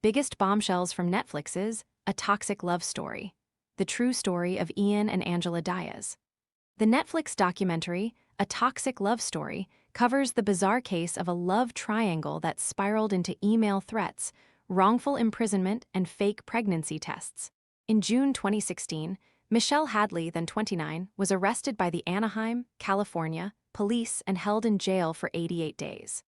biggest bombshells from Netflix is A Toxic Love Story, the true story of Ian and Angela Diaz. The Netflix documentary, A Toxic Love Story, covers the bizarre case of a love triangle that spiraled into email threats, wrongful imprisonment, and fake pregnancy tests. In June 2016, Michelle Hadley, then 29, was arrested by the Anaheim, California, police and held in jail for 88 days.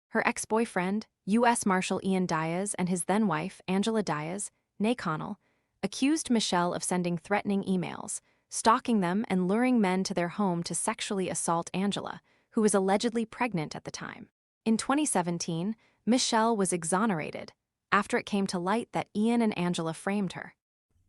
Her ex-boyfriend, U.S. Marshal Ian Diaz, and his then-wife, Angela Diaz, née Connell, accused Michelle of sending threatening emails, stalking them and luring men to their home to sexually assault Angela, who was allegedly pregnant at the time. In 2017, Michelle was exonerated after it came to light that Ian and Angela framed her.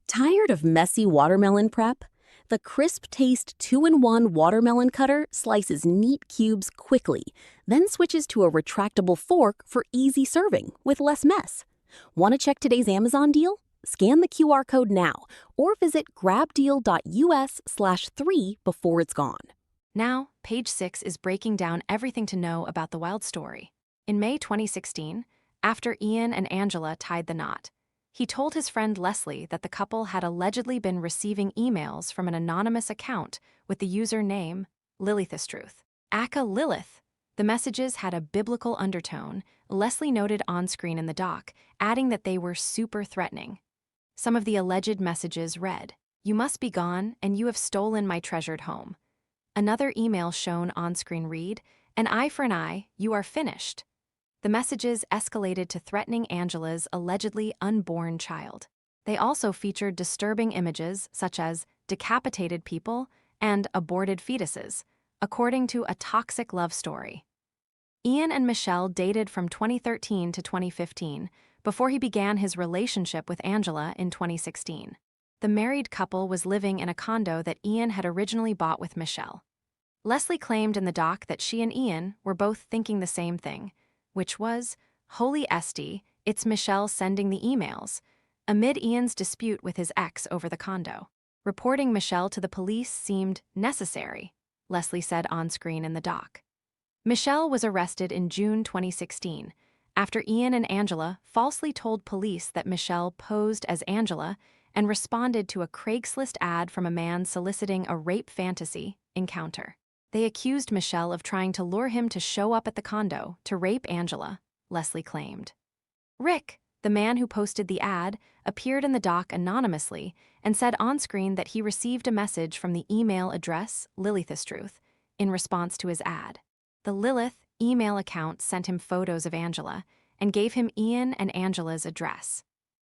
Tired of messy watermelon prep? The crisp taste 2-in-1 watermelon cutter slices neat cubes quickly, then switches to a retractable fork for easy serving with less mess. Want to check today's Amazon deal? Scan the QR code now or visit grabdeal.us/3 before it's gone. Now, Page 6 is breaking down everything to know about the wild story. In May 2016, after Ian and Angela tied the knot, he told his friend Leslie that the couple had allegedly been receiving emails from an anonymous account with the username Lilithustruth. Aka Lilith. The messages had a biblical undertone, Leslie noted on-screen in the doc, adding that they were super threatening. Some of the alleged messages read, "You must be gone, and you have stolen my treasured home." Another email shown on-screen read, "An eye for an eye, you are finished." The messages escalated to threatening Angela's allegedly unborn child. They also featured disturbing images such as decapitated people and aborted fetuses, according to A Toxic Love Story. Ian and Michelle dated from 2013 to 2015 before he began his relationship with Angela in 2016. The married couple was living in a condo that Ian had originally bought with Michelle. Leslie claimed in the doc that she and Ian were both thinking the same thing, which was, "Holy Esty, it's Michelle sending the emails," amid Ian's dispute with his ex over the condo. Reporting Michelle to the police seemed necessary, Leslie said on-screen in the doc. Michelle was arrested in June 2016 after Ian and Angela falsely told police that Michelle posed as Angela and responded to a Craigslist ad from a man soliciting a rape fantasy encounter. They accused Michelle of trying to lure him to show up at the condo to rape Angela, Leslie claimed. Rick, the man who posted the ad, appeared in the doc anonymously and said on-screen that he received a message from the email address Lilithustruth in response to his ad. The Lilith email account sent him photos of Angela and gave him Ian and Angela's address.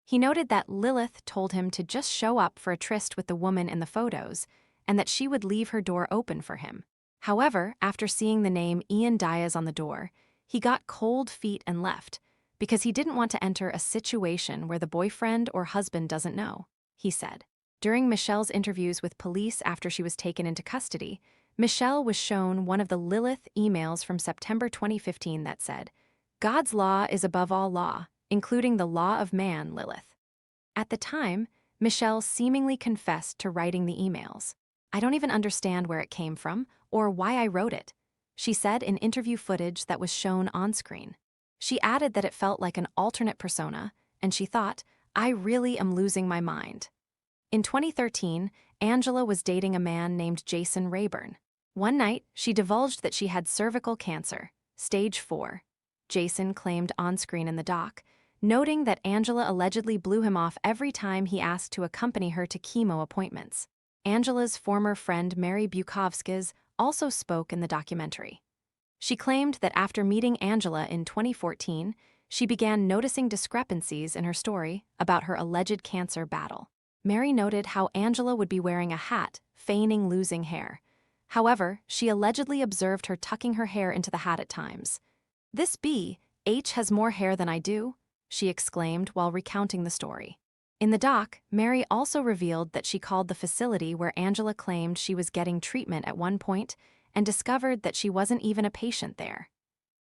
He noted that Lilith told him to just show up for a tryst with the woman in the photos and that she would leave her door open for him. However, after seeing the name Ian Diaz on the door, he got cold feet and left because he didn't want to enter a situation where the boyfriend or husband doesn't know, he said. During Michelle's interviews with police after she was taken into custody, Michelle was shown one of the Lilith emails from September 2015 that said, "God's law is above all law, including the law of man, Lilith." At the time, Michelle seemingly confessed to writing the emails. "I don't even understand where it came from or why I wrote it," she said in interview footage that was shown on screen. She added that it felt like an alternate persona, and she thought, "I really am losing my mind." In 2013, Angela was dating a man named Jason Rayburn. One night, she divulged that she had cervical cancer, stage 4. Jason claimed on-screen in the doc, noting that Angela allegedly blew him off every time he asked to accompany her to chemo appointments. Angela's former friend Mary Bukovskis also spoke in the documentary. She claimed that after meeting Angela in 2014, she began noticing discrepancies in her story about her alleged cancer battle. Mary noted how Angela would be wearing a hat, feigning losing hair. However, she allegedly observed her tucking her hair into the hat at times. "This B.H. has more hair than I do," she exclaimed while recounting the story. In the doc, Mary also revealed that she called the facility where Angela claimed she was getting treatment at one point and discovered that she wasn't even a patient there.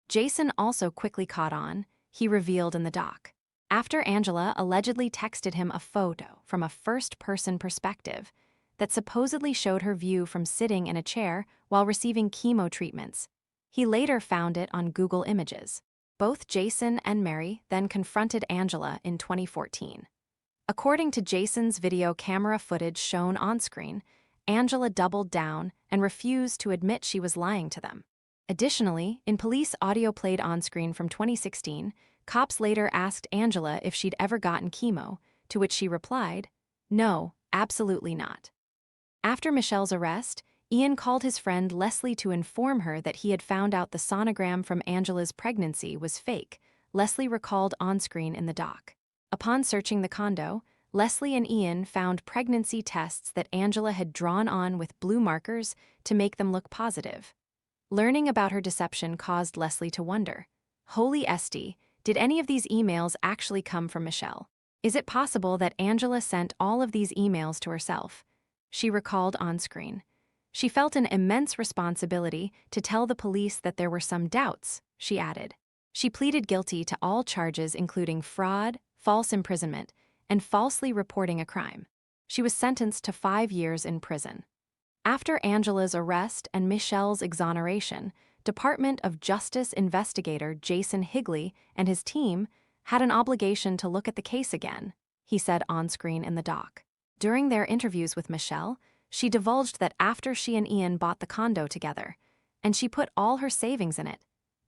Jason also quickly caught on, he revealed in the doc. After Angela allegedly texted him a photo from a first-person perspective that supposedly showed her view from sitting in a chair while receiving chemo treatments, he later found it on Google Images. Both Jason and Mary then confronted Angela in 2014. According to Jason's video camera footage shown on screen, Angela doubled down and refused to admit she was lying to them. Additionally, in police audio played on screen from 2016, cops later asked Angela if she'd ever gotten chemo, to which she replied, "No, absolutely not." After Michelle's arrest, Ian called his friend Leslie to inform her that he had found out the sonogram from Angela's pregnancy was fake, Leslie recalled on screen in the doc. Upon searching the condo, Leslie and Ian found pregnancy tests that Angela had drawn on with blue markers to make them look positive. Learning about her deception caused Leslie to wonder, "Holy Esty, did any of these emails actually come from Michelle? Is it possible that Angela sent all of these emails to herself?" She recalled on screen. She felt an immense responsibility to tell the police that there were some doubts, she added. She pleaded guilty to all charges including fraud, false imprisonment, and falsely reporting a crime. She was sentenced to 5 years in prison. After Angela's arrest and Michelle's exoneration, Department of Justice investigator Jason Higley and his team had an obligation to look at the case again, he said on screen in the doc. During their interviews with Michelle, she divulged that after she and Ian bought the condo together, and she put all her savings in it,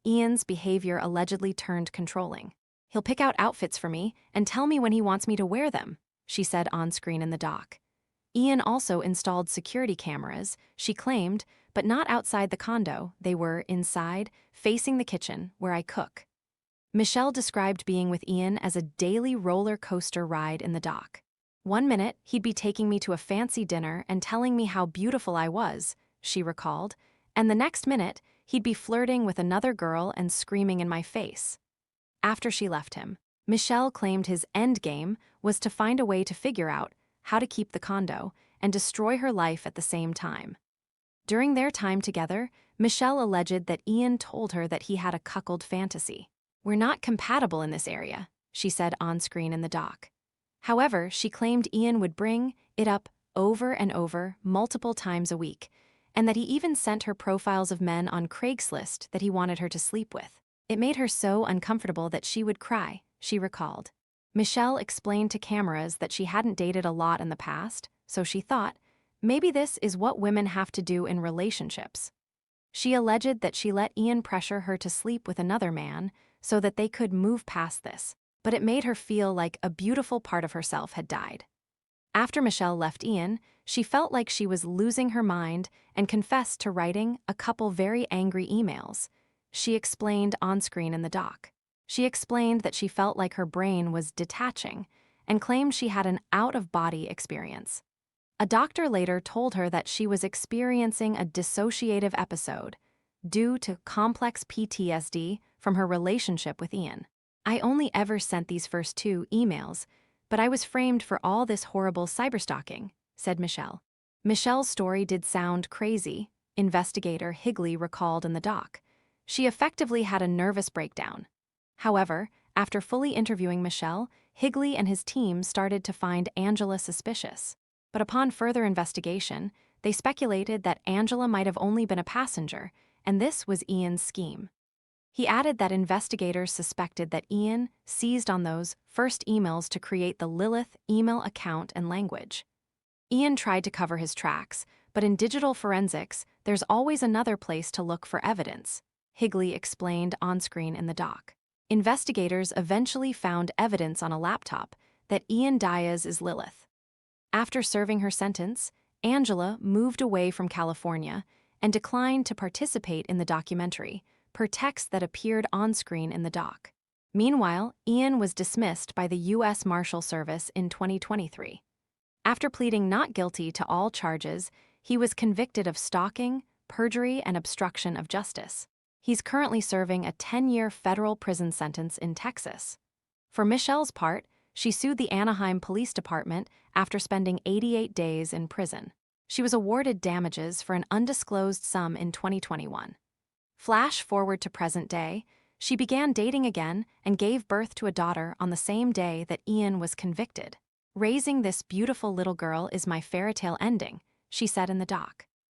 Ian's behavior allegedly turned controlling. "He'll pick out outfits for me and tell me when he wants me to wear them," she said on screen in the doc. Ian also installed security cameras, she claimed, but not outside the condo. They were inside, facing the kitchen, where I cook. Michelle described being with Ian as a daily roller coaster ride in the doc. "One minute, he'd be taking me to a fancy dinner and telling me how beautiful I was," she recalled, "and the next minute, he'd be flirting with another girl and screaming in my face." After she left him, Michelle claimed his end game was to find a way to figure out how to keep the condo and destroy her life at the same time. During their time together, Michelle alleged that Ian told her that he had a cuckold fantasy. "We're not compatible in this area," she said on screen in the doc. However, she claimed Ian would bring it up over and over multiple times a week, and that he even sent her profiles of men on Craigslist that he wanted her to sleep with. "It made her so uncomfortable that she would cry," she recalled. Michelle explained to cameras that she hadn't dated a lot in the past, so she thought, maybe this is what women have to do in relationships. She alleged that she let Ian pressure her to sleep with another man so that they could move past this, but it made her feel like a beautiful part of herself had died. After Michelle left Ian, she felt like she was losing her mind and confessed to writing a couple very angry emails. She explained on screen in the doc. She explained that she felt like her brain was detaching and claimed she had an out-of-body experience. A doctor later told her that she was experiencing a dissociative episode due to complex PTSD from her relationship with Ian. "I only ever sent these first 2 emails, but I was framed for all this horrible cyberstalking," said Michelle. Michelle's story did sound crazy, investigator Higley recalled in the doc. She effectively had a nervous breakdown. However, after fully interviewing Michelle, Higley and his team started to find Angela suspicious. But upon further investigation, they speculated that Angela might have only been a passenger, and this was Ian's scheme. He added that investigators suspected that Ian seized on those first emails to create the Lilith email account and language. Ian tried to cover his tracks, but in digital forensics, there's always another place to look for evidence, Higley explained on screen in the doc. Investigators eventually found evidence on a laptop that Ian Diaz is Lilith. After serving her sentence, Angela moved away from California and declined to participate in the documentary, per text that appeared on screen in the doc. Meanwhile, Ian was dismissed by the U.S. Marshal Service in 2023. After pleading not guilty to all charges, he was convicted of stalking, perjury, and obstruction of justice. He's currently serving a 10-year federal prison sentence in Texas. For Michelle's part, she sued the Anaheim Police Department after spending 88 days in prison. She was awarded damages for an undisclosed sum in 2021. Flash forward to present day, she began dating again and gave birth to a daughter on the same day that Ian was convicted. "Raising this beautiful little girl is my fairy tale ending," she said in the doc.